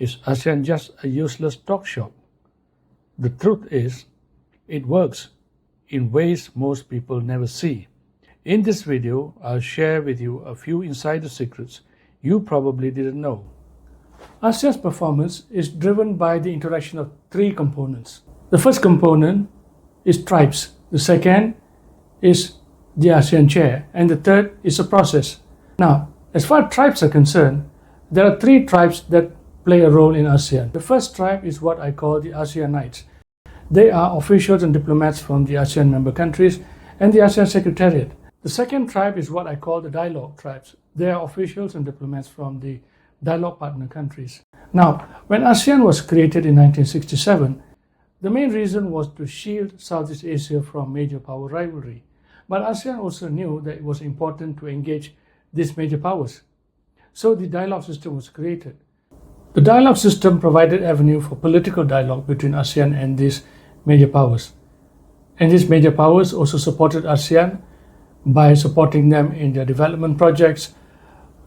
Is ASEAN just a useless talk shop? The truth is, it works in ways most people never see. In this video, I'll share with you a few insider secrets you probably didn't know. ASEAN's performance is driven by the interaction of three components. The first component is tribes, the second is the ASEAN chair, and the third is a process. Now, as far as tribes are concerned, there are three tribes that play a role in ASEAN. The first tribe is what I call the ASEAN-ites. They are officials and diplomats from the ASEAN member countries and the ASEAN Secretariat. The second tribe is what I call the dialogue tribes. They are officials and diplomats from the dialogue partner countries. Now, when ASEAN was created in 1967, the main reason was to shield Southeast Asia from major power rivalry. But ASEAN also knew that it was important to engage these major powers. So the dialogue system was created. The dialogue system provided avenue for political dialogue between ASEAN and these major powers. And these major powers also supported ASEAN by supporting them in their development projects,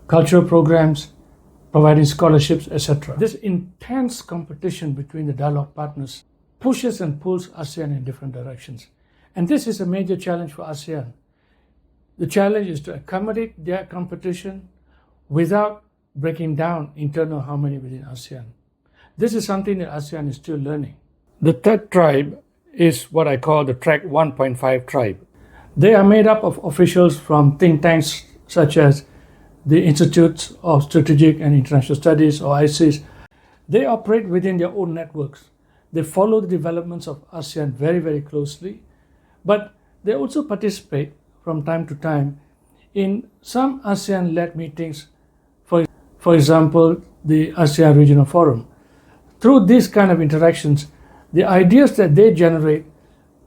cultural programs, providing scholarships, etc. This intense competition between the dialogue partners pushes and pulls ASEAN in different directions. And this is a major challenge for ASEAN. The challenge is to accommodate their competition without breaking down internal harmony within ASEAN. This is something that ASEAN is still learning. The third tribe is what I call the Track 1.5 tribe. They are made up of officials from think tanks such as the Institute of Strategic and International Studies, or ISIS. They operate within their own networks. They follow the developments of ASEAN very, very closely, but they also participate from time to time in some ASEAN-led meetings, for example, the ASEAN Regional Forum. Through these kind of interactions, the ideas that they generate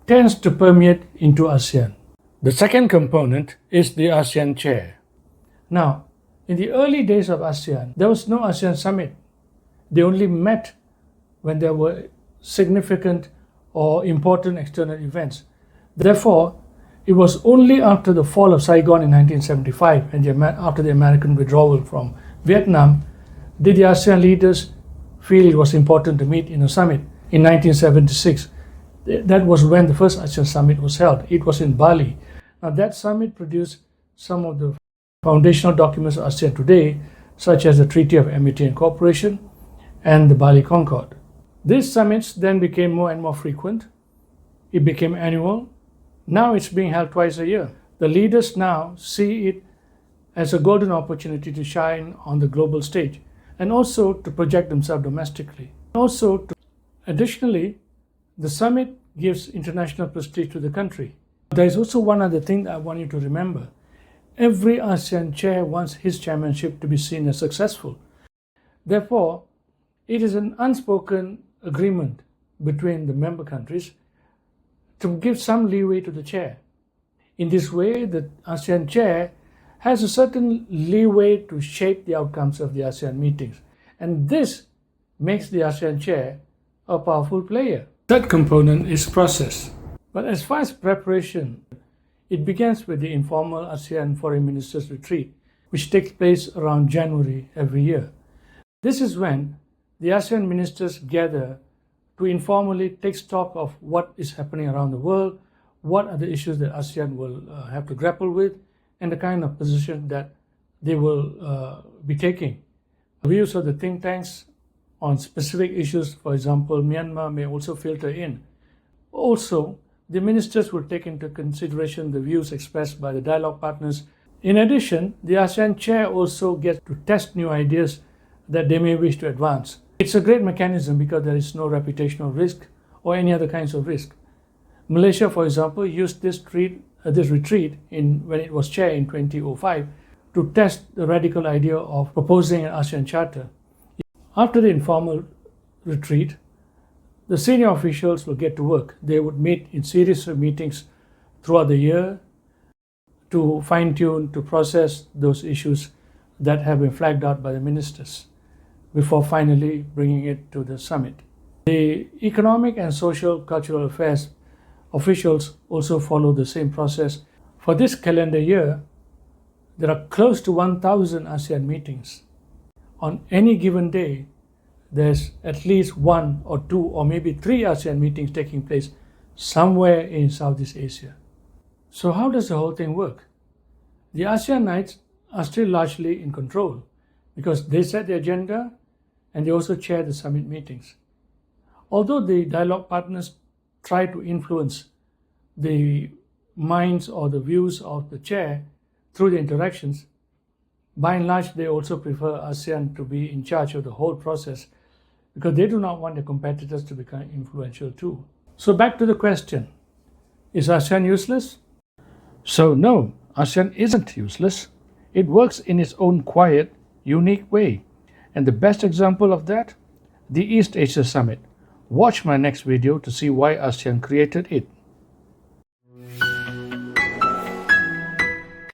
tends to permeate into ASEAN. The second component is the ASEAN chair. Now, in the early days of ASEAN, there was no ASEAN Summit. They only met when there were significant or important external events. Therefore, it was only after the fall of Saigon in 1975 and after the American withdrawal from Vietnam did the ASEAN leaders feel it was important to meet in a summit. In 1976, that was when the first ASEAN Summit was held. It was in Bali. Now, that summit produced some of the foundational documents of ASEAN today, such as the Treaty of Amity and Cooperation and the Bali Concord. These summits then became more and more frequent. It became annual. Now it's being held twice a year. The leaders now see it as a golden opportunity to shine on the global stage and also to project themselves domestically. Additionally, the summit gives international prestige to the country. There is also one other thing that I want you to remember. Every ASEAN chair wants his chairmanship to be seen as successful. Therefore, it is an unspoken agreement between the member countries to give some leeway to the chair. In this way, the ASEAN chair has a certain leeway to shape the outcomes of the ASEAN meetings. And this makes the ASEAN chair a powerful player. Third component is process. But as far as preparation, it begins with the informal ASEAN Foreign Ministers Retreat, which takes place around January every year. This is when the ASEAN ministers gather to informally take stock of what is happening around the world, what are the issues that ASEAN will have to grapple with, and the kind of position that they will be taking. Views of the think tanks on specific issues, for example, Myanmar, may also filter in. Also, the ministers will take into consideration the views expressed by the dialogue partners. In addition, the ASEAN chair also gets to test new ideas that they may wish to advance. It's a great mechanism because there is no reputational risk or any other kinds of risk. Malaysia, for example, used this retreat when it was chair in 2005 to test the radical idea of proposing an ASEAN charter. After the informal retreat, the senior officials will get to work. They would meet in series of meetings throughout the year to fine-tune, to process those issues that have been flagged out by the ministers before finally bringing it to the summit. The economic and social cultural affairs officials also follow the same process. For this calendar year, there are close to 1,000 ASEAN meetings. On any given day, there's at least one or two or maybe three ASEAN meetings taking place somewhere in Southeast Asia. So how does the whole thing work? The ASEAN-ites are still largely in control because they set the agenda and they also chair the summit meetings. Although the dialogue partners try to influence the minds or the views of the chair through the interactions, by and large they also prefer ASEAN to be in charge of the whole process because they do not want their competitors to become influential too. So back to the question, is ASEAN useless? So no, ASEAN isn't useless. It works in its own quiet, unique way. And the best example of that? The East Asia Summit. Watch my next video to see why ASEAN created it.